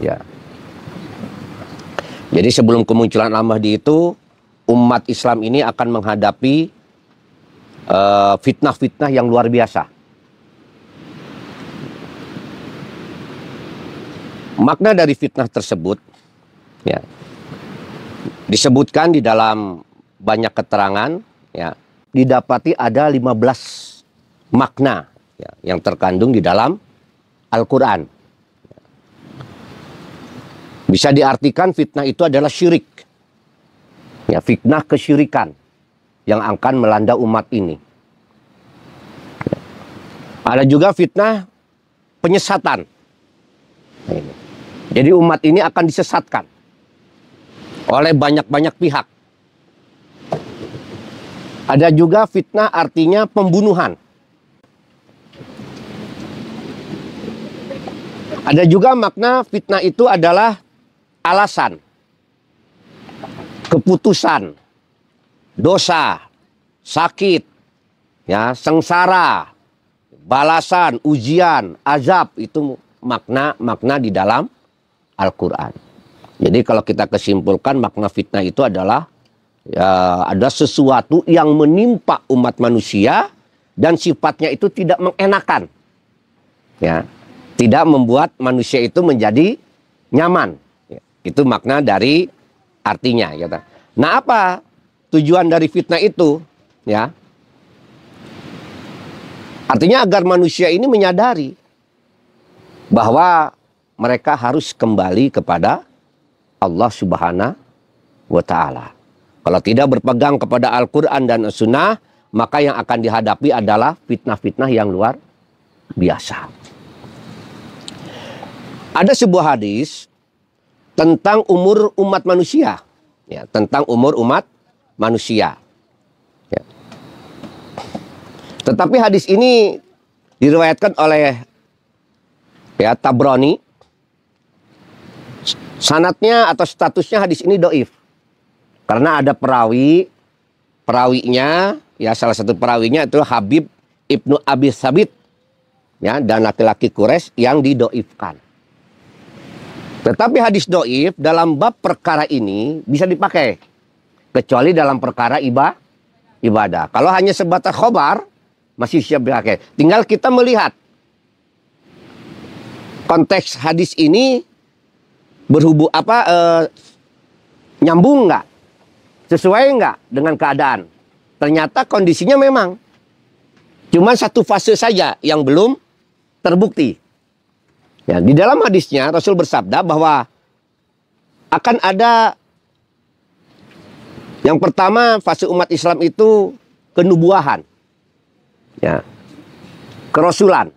Ya. Jadi sebelum kemunculan Al-Mahdi itu, umat Islam ini akan menghadapi fitnah-fitnah yang luar biasa. Makna dari fitnah tersebut, ya, disebutkan di dalam banyak keterangan, ya, didapati ada 15 makna, ya, yang terkandung di dalam Al-Quran. Bisa diartikan fitnah itu adalah syirik, ya, fitnah kesyirikan yang akan melanda umat ini. Ada juga fitnah penyesatan. Nah, ini. Jadi umat ini akan disesatkan oleh banyak-banyak pihak. Ada juga fitnah artinya pembunuhan. Ada juga makna fitnah itu adalah alasan, keputusan, dosa, sakit, ya, sengsara, balasan, ujian, azab, itu makna-makna di dalam Al-Quran. Jadi kalau kita kesimpulkan, makna fitnah itu adalah, ya, ada sesuatu yang menimpa umat manusia dan sifatnya itu tidak mengenakan, ya, tidak membuat manusia itu menjadi nyaman. Ya, itu makna dari artinya. Gitu. Nah, apa tujuan dari fitnah itu? Ya, artinya agar manusia ini menyadari bahwa mereka harus kembali kepada Allah Subhanahu wa Ta'ala. Kalau tidak berpegang kepada Al-Quran dan As-Sunnah, maka yang akan dihadapi adalah fitnah-fitnah yang luar biasa. Ada sebuah hadis tentang umur umat manusia, ya, tentang umur umat manusia. Ya. Tetapi hadis ini diriwayatkan oleh, ya, Tabrani. Sanadnya atau statusnya hadis ini dhaif. Karena ada perawinya, ya, salah satu perawinya itu Habib Ibnu Abi Sabit, ya, dan laki-laki Quraisy yang didhaifkan. Tetapi hadis dhaif dalam bab perkara ini bisa dipakai, kecuali dalam perkara ibadah. Kalau hanya sebatas khobar, masih siap dipakai. Tinggal kita melihat konteks hadis ini nyambung nggak, sesuai nggak dengan keadaan. Ternyata kondisinya memang cuma satu fase saja yang belum terbukti. Ya, di dalam hadisnya Rasul bersabda bahwa akan ada yang pertama, fase umat Islam itu kenubuahan, ya, kerasulan.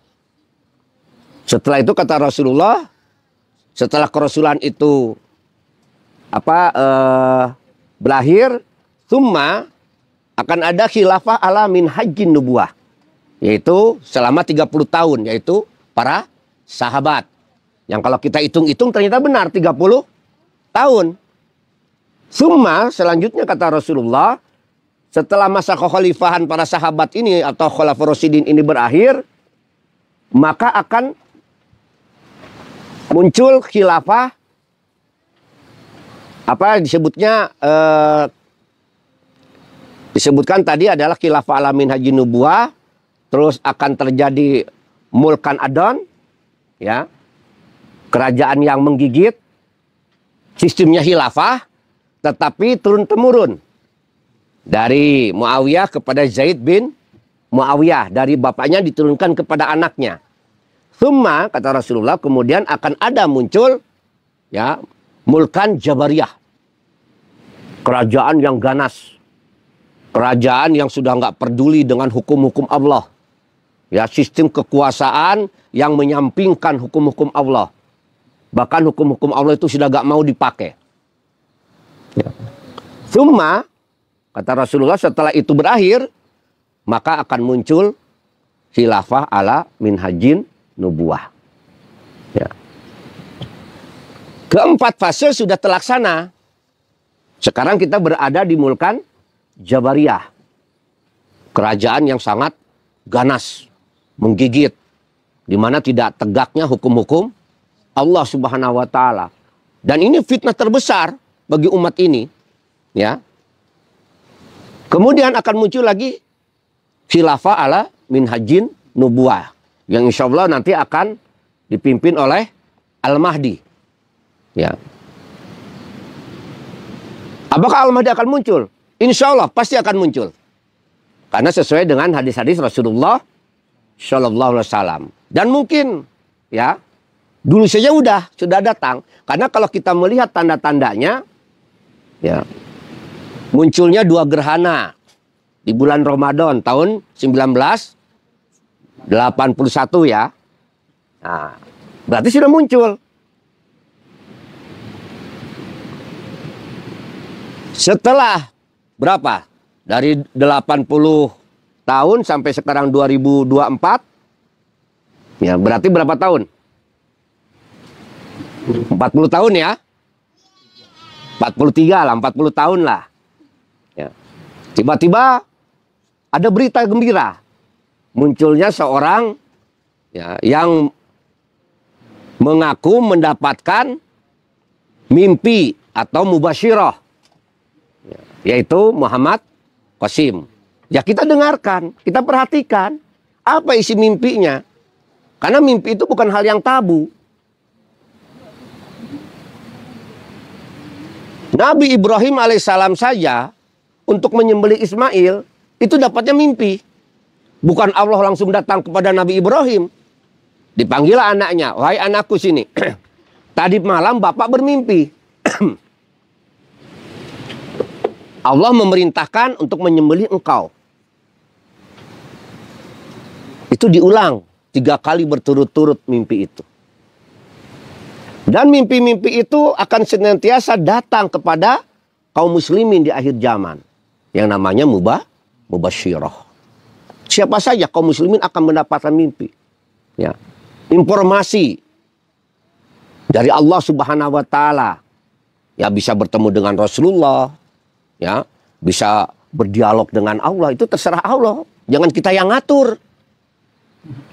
Setelah itu kata Rasulullah, setelah kerasulan itu berakhir, summa akan ada khilafah ala min hajjin nubuah, yaitu selama 30 tahun, yaitu para sahabat. Yang kalau kita hitung-hitung ternyata benar 30 tahun. Summa selanjutnya kata Rasulullah, setelah masa kekhalifahan para sahabat ini atau khulafaur rasyidin ini berakhir, maka akan muncul khilafah, disebutnya disebutkan tadi adalah khilafah alamin haji nubuah, terus akan terjadi mulkan adon, ya, kerajaan yang menggigit, sistemnya khilafah, tetapi turun-temurun dari Muawiyah kepada Zaid bin Muawiyah, dari bapaknya diturunkan kepada anaknya. Summa kata Rasulullah, kemudian akan ada muncul, ya, mulkan Jabariyah, kerajaan yang ganas, kerajaan yang sudah nggak peduli dengan hukum-hukum Allah, ya, sistem kekuasaan yang menyampingkan hukum-hukum Allah, bahkan hukum-hukum Allah itu sudah nggak mau dipakai. Ya. Summa kata Rasulullah, setelah itu berakhir, maka akan muncul khilafah ala minhajin nubuah. Ya. Keempat fase sudah terlaksana. Sekarang kita berada di mulkan Jabariyah, kerajaan yang sangat ganas, menggigit, di mana tidak tegaknya hukum-hukum Allah Subhanahu wa taala. Dan ini fitnah terbesar bagi umat ini, ya. Kemudian akan muncul lagi khilafah ala minhajin nubuwah yang insya Allah nanti akan dipimpin oleh Al-Mahdi. Ya. Apakah Al-Mahdi akan muncul? Insya Allah pasti akan muncul. Karena sesuai dengan hadis-hadis Rasulullah Shallallahu Alaihi Wasallam. Dan mungkin, ya, dulu saja sudah datang. Karena kalau kita melihat tanda-tandanya, ya, munculnya 2 gerhana di bulan Ramadan tahun 1981 ya. Nah, berarti sudah muncul. Setelah berapa? Dari 80 tahun sampai sekarang 2024. Ya, berarti berapa tahun? 40 tahun ya. 43 lah, 40 tahun lah. Ya. Tiba-tiba ada berita gembira. Munculnya seorang, ya, yang mengaku mendapatkan mimpi atau mubasyirah, ya, yaitu Muhammad Qasim. Ya, kita dengarkan, kita perhatikan apa isi mimpinya. Karena mimpi itu bukan hal yang tabu. Nabi Ibrahim alaihissalam saja untuk menyembelih Ismail itu dapatnya mimpi. Bukan Allah langsung datang kepada Nabi Ibrahim. Dipanggil anaknya, wahai anakku sini. Tadi malam bapak bermimpi. Allah memerintahkan untuk menyembelih engkau. Itu diulang 3 kali berturut-turut mimpi itu. Dan mimpi-mimpi itu akan senantiasa datang kepada kaum muslimin di akhir zaman. Yang namanya mubasyirah. Siapa saja kaum muslimin akan mendapatkan mimpi. Ya. Informasi dari Allah Subhanahu wa taala. Ya, bisa bertemu dengan Rasulullah, ya, bisa berdialog dengan Allah, itu terserah Allah. Jangan kita yang ngatur.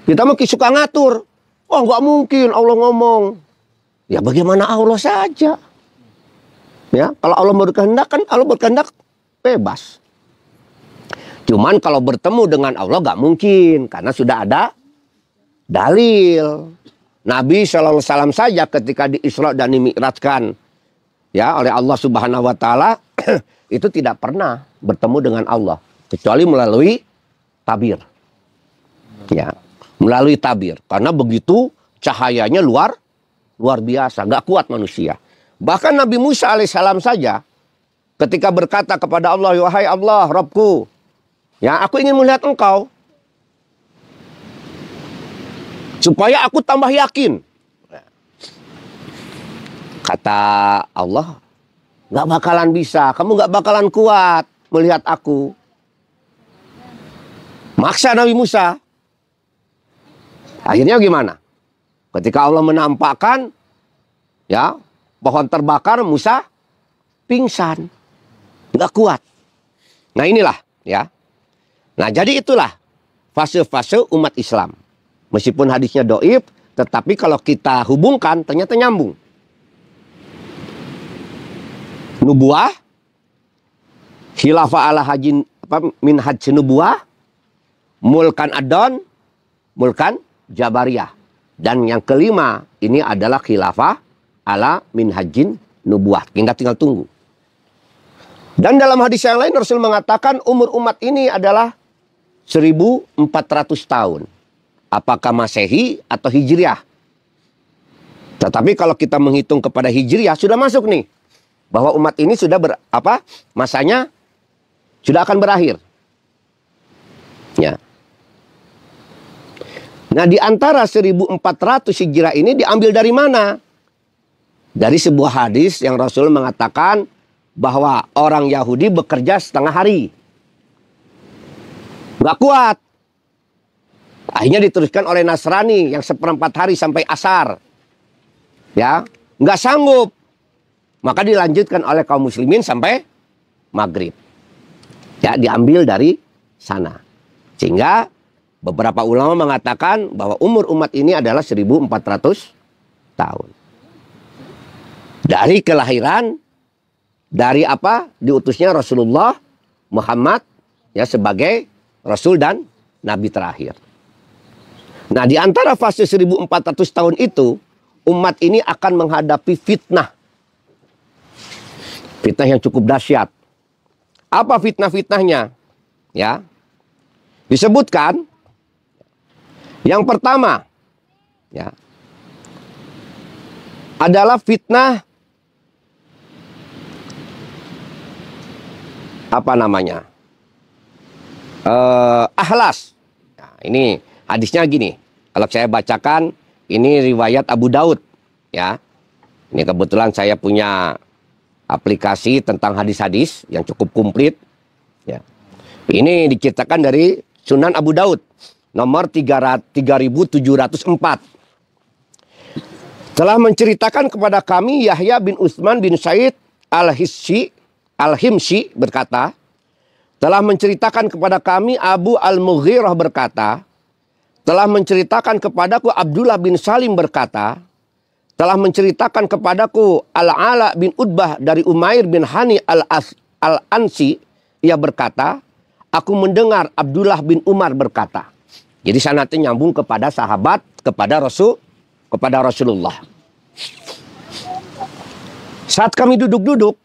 Kita mau suka ngatur. Oh, nggak mungkin Allah ngomong. Ya, bagaimana Allah saja. Ya, kalau Allah berkehendak kan Allah berkehendak bebas. Cuman kalau bertemu dengan Allah nggak mungkin karena sudah ada dalil. Nabi SAW saja ketika di Isra dan Dimi'rajkan, ya, oleh Allah Subhanahu wa taala itu tidak pernah bertemu dengan Allah kecuali melalui tabir. Ya, melalui tabir karena begitu cahayanya luar biasa, nggak kuat manusia. Bahkan Nabi Musa alaihissalam saja ketika berkata kepada Allah, wahai Allah, Rabbku, ya, aku ingin melihat engkau supaya aku tambah yakin. Kata Allah, nggak bakalan bisa, kamu nggak bakalan kuat melihat aku. Maksa Nabi Musa. Akhirnya gimana? Ketika Allah menampakkan, ya, pohon terbakar, Musa pingsan, nggak kuat. Nah inilah, ya. Nah jadi itulah fase-fase umat Islam. Meskipun hadisnya doib, tetapi kalau kita hubungkan ternyata nyambung. Nubuah, khilafah ala hajin, minhaj nubuah, mulkan adon, mulkan jabariyah. Dan yang kelima ini adalah khilafah ala minhajin nubuah. Kita tinggal tunggu. Dan dalam hadis yang lain Rasul mengatakan umur umat ini adalah 1400 tahun. Apakah Masehi atau Hijriah? Tetapi kalau kita menghitung kepada Hijriah sudah masuk nih. Bahwa umat ini sudah masanya sudah akan berakhir. Ya. Nah, di antara 1400 Hijriah ini diambil dari mana? Dari sebuah hadis yang Rasul mengatakan bahwa orang Yahudi bekerja setengah hari. Nggak kuat. Akhirnya diteruskan oleh Nasrani yang 1/4 hari sampai asar. Ya, nggak sanggup. Maka dilanjutkan oleh kaum muslimin sampai maghrib. Ya, diambil dari sana. Sehingga beberapa ulama mengatakan bahwa umur umat ini adalah 1400 tahun. Dari kelahiran, dari apa? Diutusnya Rasulullah Muhammad ya sebagai Rasul dan Nabi terakhir. Nah, di antara fase 1400 tahun itu, umat ini akan menghadapi fitnah. Fitnah yang cukup dahsyat. Apa fitnah-fitnahnya? Ya. Disebutkan yang pertama ya adalah fitnah apa namanya? Ahlas. Nah, ini hadisnya gini. Kalau saya bacakan, ini riwayat Abu Daud. Ya, ini kebetulan saya punya aplikasi tentang hadis-hadis yang cukup komplit. Ya, ini diceritakan dari Sunan Abu Daud, nomor 3704. Telah menceritakan kepada kami Yahya bin Utsman bin Said Al-Himsi berkata, telah menceritakan kepada kami Abu Al-Mughirah berkata, telah menceritakan kepadaku Abdullah bin Salim berkata, telah menceritakan kepadaku Al-Ala bin Utbah dari Umair bin Hani Al-Ansi, ia berkata, aku mendengar Abdullah bin Umar berkata. Jadi sanadnya nyambung kepada sahabat, kepada Rasulullah. Saat kami duduk-duduk,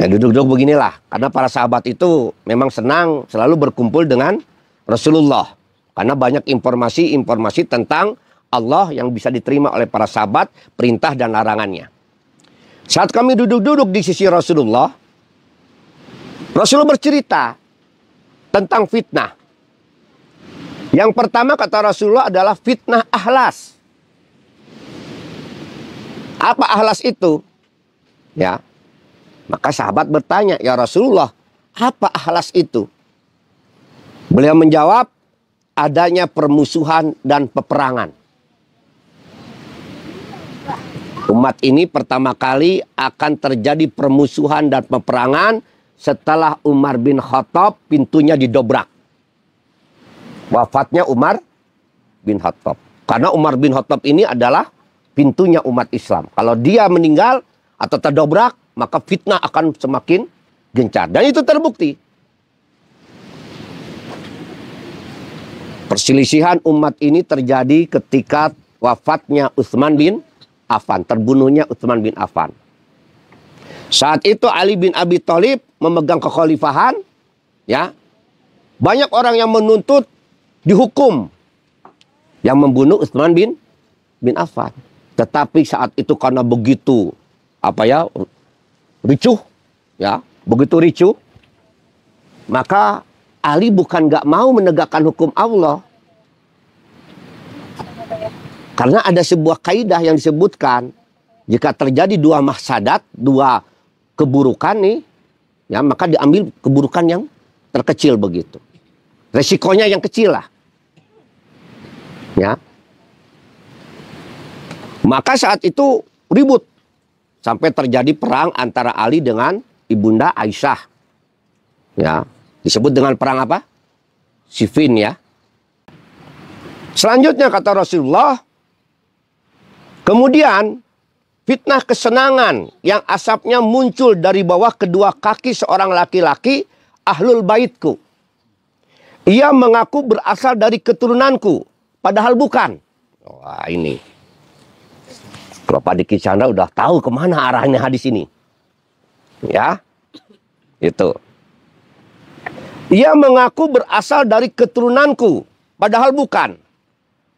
ya duduk-duduk beginilah, karena para sahabat itu memang senang selalu berkumpul dengan Rasulullah. Karena banyak informasi-informasi tentang Allah yang bisa diterima oleh para sahabat, perintah dan larangannya. Saat kami duduk-duduk di sisi Rasulullah, Rasulullah bercerita tentang fitnah. Yang pertama kata Rasulullah adalah fitnah ahlas. Apa ahlas itu? Ya. Maka sahabat bertanya, ya Rasulullah, apa ahlas itu? Beliau menjawab, adanya permusuhan dan peperangan. Umat ini pertama kali akan terjadi permusuhan dan peperangan setelah Umar bin Khattab pintunya didobrak. Wafatnya Umar bin Khattab. Karena Umar bin Khattab ini adalah pintunya umat Islam. Kalau dia meninggal atau terdobrak, maka fitnah akan semakin gencar. Dan itu terbukti. Perselisihan umat ini terjadi ketika wafatnya Utsman bin Affan, terbunuhnya Utsman bin Affan. Saat itu Ali bin Abi Thalib memegang kekhalifahan, ya. Banyak orang yang menuntut dihukum yang membunuh Utsman bin Affan. Tetapi saat itu karena begitu ricuh, ya, begitu ricuh, maka Ali bukan nggak mau menegakkan hukum Allah. Karena ada sebuah kaidah yang disebutkan, jika terjadi dua mafsadat, dua keburukan nih, ya, maka diambil keburukan yang terkecil begitu. Resikonya yang kecil lah. Ya. Maka saat itu ribut. Sampai terjadi perang antara Ali dengan ibunda Aisyah. Ya. Disebut dengan perang apa? Siffin ya. Selanjutnya kata Rasulullah, kemudian fitnah kesenangan yang asapnya muncul dari bawah kedua kaki seorang laki-laki ahlul baitku. Ia mengaku berasal dari keturunanku, padahal bukan. Wah ini. Kalau Pak Diki Chandra udah tahu kemana arahnya hadis ini. Ya, itu. Ia mengaku berasal dari keturunanku, padahal bukan.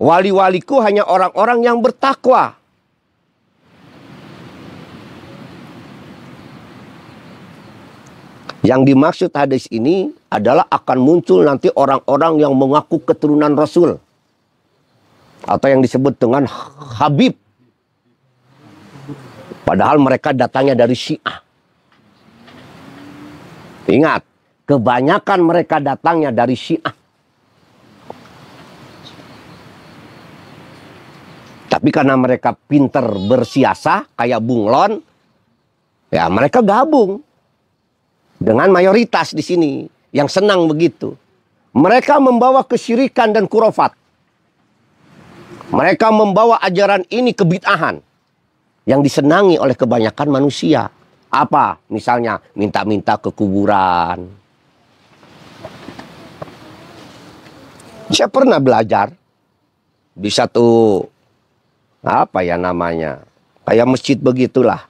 Wali-waliku hanya orang-orang yang bertakwa. Yang dimaksud hadis ini adalah akan muncul nanti orang-orang yang mengaku keturunan Rasul. Atau yang disebut dengan Habib. Padahal mereka datangnya dari Syiah. Ingat. Kebanyakan mereka datangnya dari Syiah. Tapi karena mereka pinter bersiasa, kayak bunglon, ya mereka gabung dengan mayoritas di sini yang senang begitu. Mereka membawa kesyirikan dan khurafat. Mereka membawa ajaran ini kebid'ahan yang disenangi oleh kebanyakan manusia. Apa? Misalnya minta-minta ke kuburan. Saya pernah belajar di satu, apa ya namanya, kayak masjid begitulah.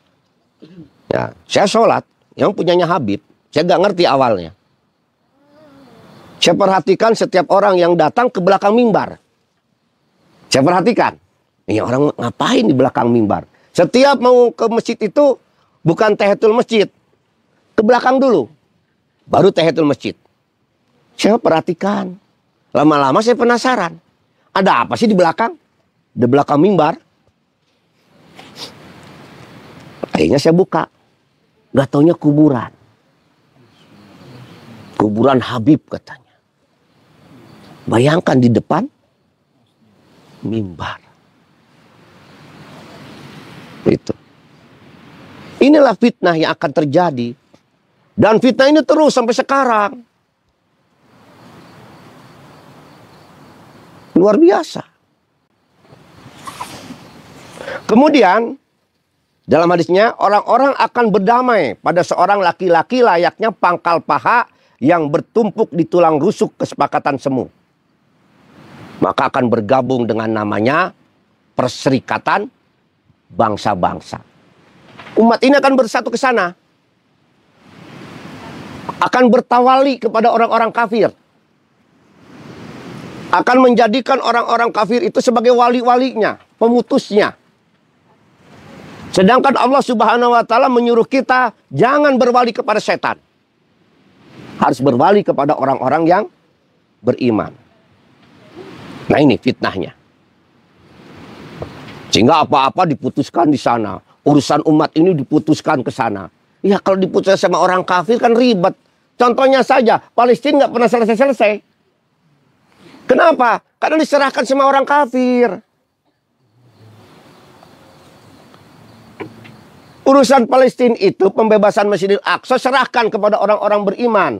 Ya, saya sholat, yang punyanya Habib. Saya nggak ngerti awalnya. Saya perhatikan setiap orang yang datang ke belakang mimbar. Saya perhatikan, ini orang ngapain di belakang mimbar. Setiap mau ke masjid itu, bukan tahiyatul masjid. Ke belakang dulu, baru tahiyatul masjid. Saya perhatikan. Lama-lama saya penasaran. Ada apa sih di belakang? Di belakang mimbar. Akhirnya saya buka. Gak taunya kuburan. Kuburan Habib katanya. Bayangkan di depan mimbar. Itu. Inilah fitnah yang akan terjadi. Dan fitnah ini terus sampai sekarang. Luar biasa. Kemudian dalam hadisnya, orang-orang akan berdamai pada seorang laki-laki layaknya pangkal paha yang bertumpuk di tulang rusuk kesepakatan semu. Maka akan bergabung dengan namanya Perserikatan Bangsa-Bangsa. Umat ini akan bersatu ke sana. Akan bertawali kepada orang-orang kafir. Akan menjadikan orang-orang kafir itu sebagai wali-walinya, pemutusnya. Sedangkan Allah Subhanahu wa Ta'ala menyuruh kita jangan berwali kepada setan. Harus berwali kepada orang-orang yang beriman. Nah, ini fitnahnya. Sehingga apa-apa diputuskan di sana. Urusan umat ini diputuskan ke sana. Ya, kalau diputuskan sama orang kafir kan ribet. Contohnya saja, Palestina nggak pernah selesai-selesai. Kenapa? Karena diserahkan sama orang kafir. Urusan Palestina itu, pembebasan Masjidil Aqsa, serahkan kepada orang-orang beriman.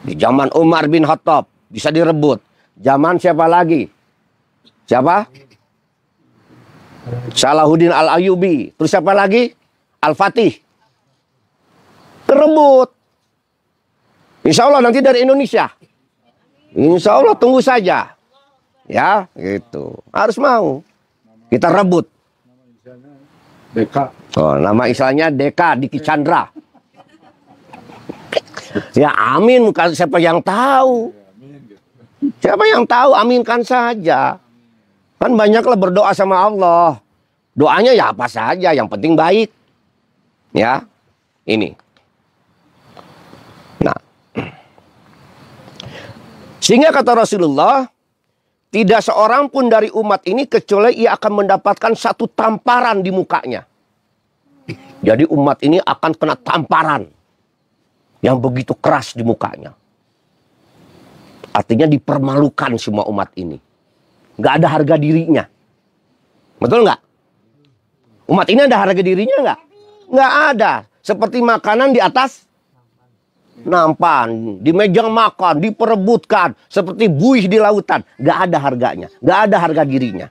Di zaman Umar bin Khattab, bisa direbut. Zaman siapa lagi? Siapa? Salahuddin Al-Ayyubi. Terus siapa lagi? Al-Fatih. Terebut. Insya Allah nanti dari Indonesia. Insya Allah tunggu saja. Ya, gitu. Harus mau. Kita rebut. Deka. Oh, nama istilahnya Deka Diki Chandra. Ya amin, siapa yang tahu? Siapa yang tahu, aminkan saja. Kan banyaklah berdoa sama Allah. Doanya ya apa saja, yang penting baik. Ya, ini. Nah, sehingga kata Rasulullah, tidak seorang pun dari umat ini kecuali ia akan mendapatkan satu tamparan di mukanya. Jadi umat ini akan kena tamparan yang begitu keras di mukanya. Artinya dipermalukan semua umat ini. Nggak ada harga dirinya. Betul nggak? Umat ini ada harga dirinya nggak? Nggak ada. Seperti makanan di atas nampan, di meja makan, diperebutkan. Seperti buih di lautan. Nggak ada harganya. Nggak ada harga dirinya.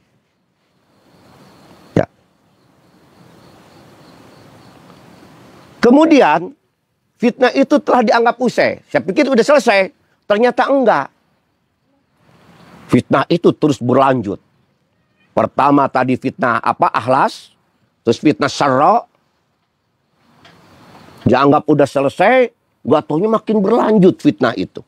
Ya. Kemudian, fitnah itu telah dianggap usai. Saya pikir udah selesai. Ternyata enggak. Fitnah itu terus berlanjut. Pertama tadi fitnah apa? Ahlas. Terus fitnah syarra. Dianggap udah selesai. Gak taunya makin berlanjut fitnah itu.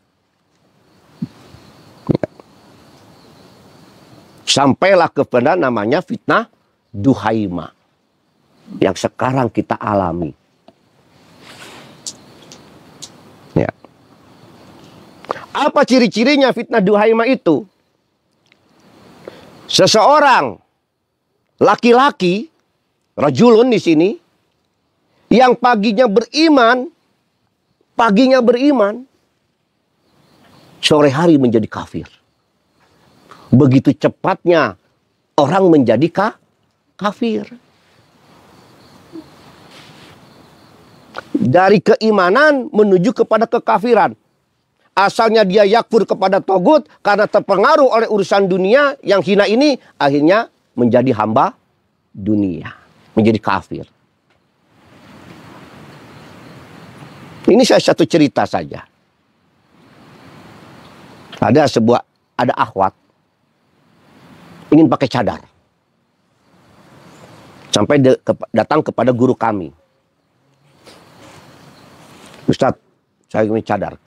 Sampailah kepada namanya fitnah Duhaima. Yang sekarang kita alami. Ya. Apa ciri-cirinya fitnah Duhaima itu? Seseorang laki-laki, rajulun di sini, yang paginya beriman, sore hari menjadi kafir. Begitu cepatnya orang menjadi kafir. Dari keimanan menuju kepada kekafiran. asalnya dia yakfur kepada togut karena terpengaruh oleh urusan dunia yang hina ini, akhirnya menjadi hamba dunia, menjadi kafir. Ini saya satu cerita saja. Ada akhwat ingin pakai cadar. Sampai datang kepada guru kami. Ustadz, saya ingin cadar.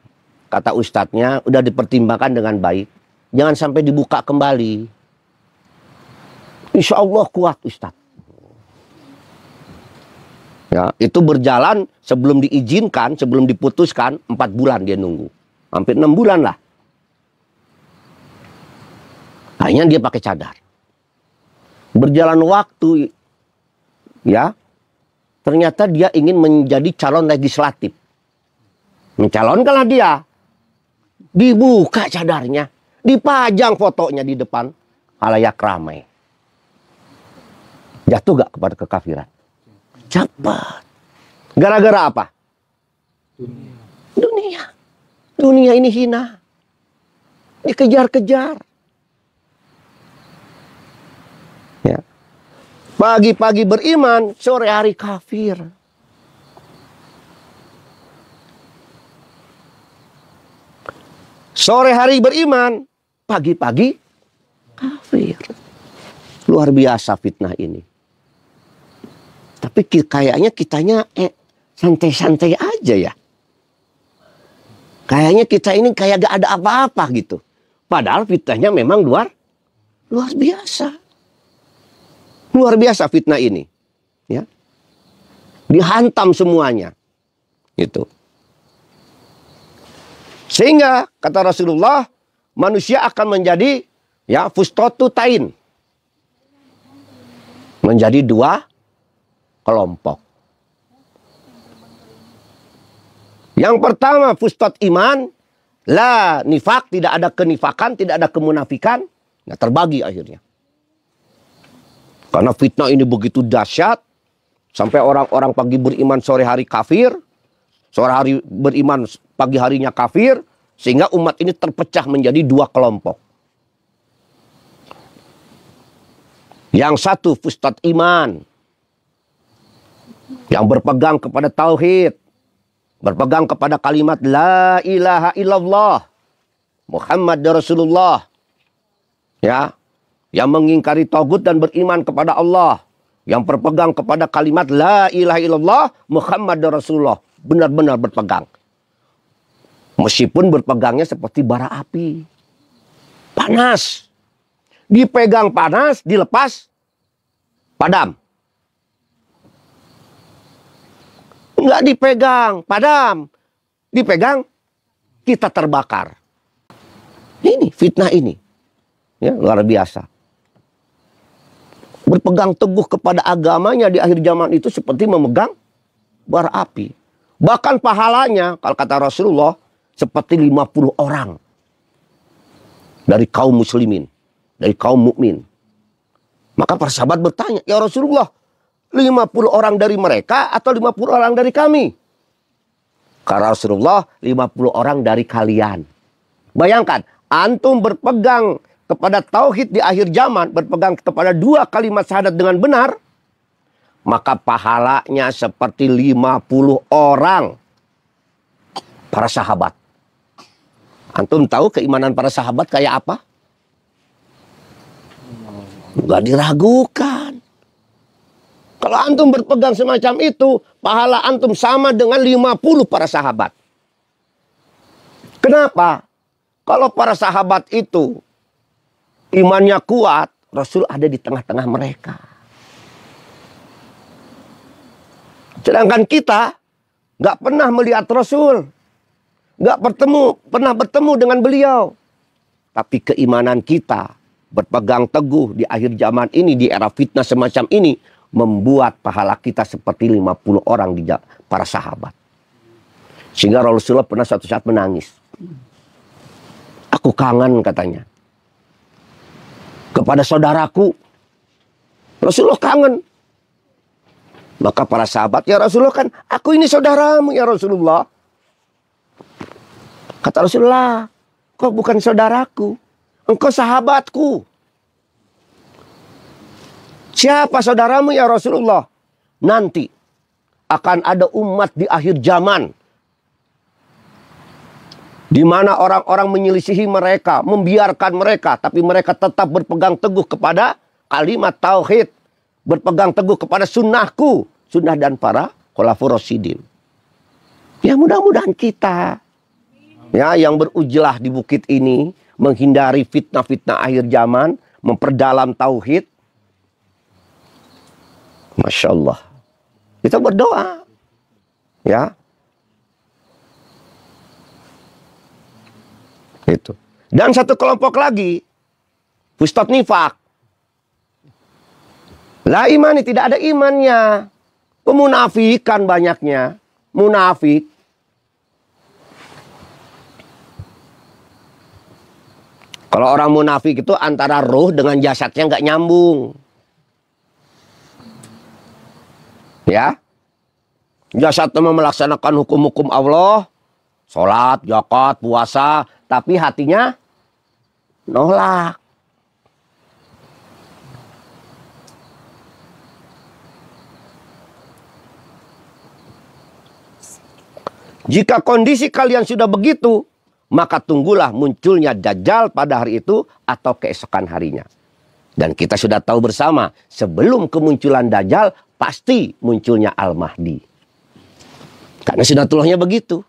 Kata ustadznya, udah dipertimbangkan dengan baik. Jangan sampai dibuka kembali. Insya Allah kuat ustadz. Ya, itu berjalan sebelum diizinkan, sebelum diputuskan, 4 bulan dia nunggu. Hampir 6 bulan lah. Akhirnya dia pakai cadar. Berjalan waktu, ya, ternyata dia ingin menjadi calon legislatif. Mencalonkanlah dia. Dibuka cadarnya. Dipajang fotonya di depan halayak ramai. Jatuh gak kepada kekafiran? Cepat. Gara-gara apa? Dunia. Dunia ini hina. Dikejar-kejar. Ya. Pagi-pagi beriman, sore hari kafir. Sore hari beriman, pagi-pagi kafir. Luar biasa fitnah ini. Tapi kayaknya kitanya santai-santai aja ya. Kayaknya kita ini kayak gak ada apa-apa gitu. Padahal fitnahnya memang luar biasa. Luar biasa fitnah ini. Ya. Dihantam semuanya. Gitu. Sehingga kata Rasulullah, manusia akan menjadi ya fustatu tain. Menjadi 2 kelompok. Yang pertama fustat iman, la nifak, tidak ada kenifakan, tidak ada kemunafikan. Nah, terbagi akhirnya. Karena fitnah ini begitu dahsyat, sampai orang-orang pagi beriman sore hari kafir, sore hari beriman pagi harinya kafir, sehingga umat ini terpecah menjadi 2 kelompok. Yang satu fustat iman, yang berpegang kepada tauhid, berpegang kepada kalimat la ilaha illallah Muhammad Rasulullah, ya, yang mengingkari tagut dan beriman kepada Allah, yang berpegang kepada kalimat la ilaha illallah Muhammad Rasulullah, benar-benar berpegang, meskipun berpegangnya seperti bara api, panas, dipegang panas, dilepas padam. Enggak dipegang, padam. Dipegang, kita terbakar. Ini fitnah ini. Ya, luar biasa. Berpegang teguh kepada agamanya di akhir zaman itu seperti memegang bara api. Bahkan pahalanya, kalau kata Rasulullah, seperti 50 orang. Dari kaum muslimin. Dari kaum mukmin. Maka para sahabat bertanya, ya Rasulullah, 50 orang dari mereka atau 50 orang dari kami? Kata Rasulullah, 50 orang dari kalian. Bayangkan, antum berpegang kepada tauhid di akhir zaman, berpegang kepada 2 kalimat syahadat dengan benar, maka pahalanya seperti 50 orang para sahabat. Antum tahu keimanan para sahabat kayak apa? Enggak diragukan. Kalau antum berpegang semacam itu, pahala antum sama dengan 50 para sahabat. Kenapa? Kalau para sahabat itu imannya kuat, Rasul ada di tengah-tengah mereka. Sedangkan kita nggak pernah melihat Rasul, nggak pernah bertemu dengan beliau. Tapi keimanan kita berpegang teguh di akhir zaman ini, di era fitnah semacam ini, membuat pahala kita seperti 50 orang di para sahabat. Sehingga Rasulullah pernah suatu saat menangis. Aku kangen katanya kepada saudaraku. Rasulullah kangen. Maka para sahabat, ya Rasulullah, kan aku ini saudaramu ya Rasulullah. Kata Kata Rasulullah, kau bukan saudaraku, engkau sahabatku. Siapa saudaramu ya Rasulullah? Nanti akan ada umat di akhir zaman, di mana orang-orang menyelisihi mereka, membiarkan mereka, tapi mereka tetap berpegang teguh kepada kalimat tauhid, berpegang teguh kepada sunnahku, sunnah dan para khulafaur rasyidin. Ya mudah-mudahan kita, ya, yang berujlah di bukit ini, menghindari fitnah-fitnah akhir zaman, memperdalam tauhid. Masya Allah. Kita berdoa. Ya. Itu. Dan satu kelompok lagi, Ustadz nifak. La imani, tidak ada imannya. Pemunafikan banyaknya. Munafik. Kalau orang munafik itu antara roh dengan jasadnya nggak nyambung. Ya. Jasadnya melaksanakan hukum-hukum Allah. Sholat, zakat, puasa. Tapi hatinya nolak. Jika kondisi kalian sudah begitu, maka tunggulah munculnya Dajjal pada hari itu atau keesokan harinya. Dan kita sudah tahu bersama, sebelum kemunculan Dajjal, pasti munculnya Al-Mahdi. Karena sunatullahnya begitu.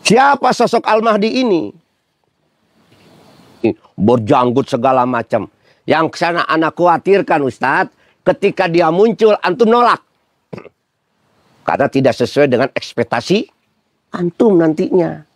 Siapa sosok Al-Mahdi ini? Berjanggut segala macam. Yang kesana anak khawatirkan Ustadz, ketika dia muncul, antum nolak. Karena tidak sesuai dengan ekspektasi antum nantinya.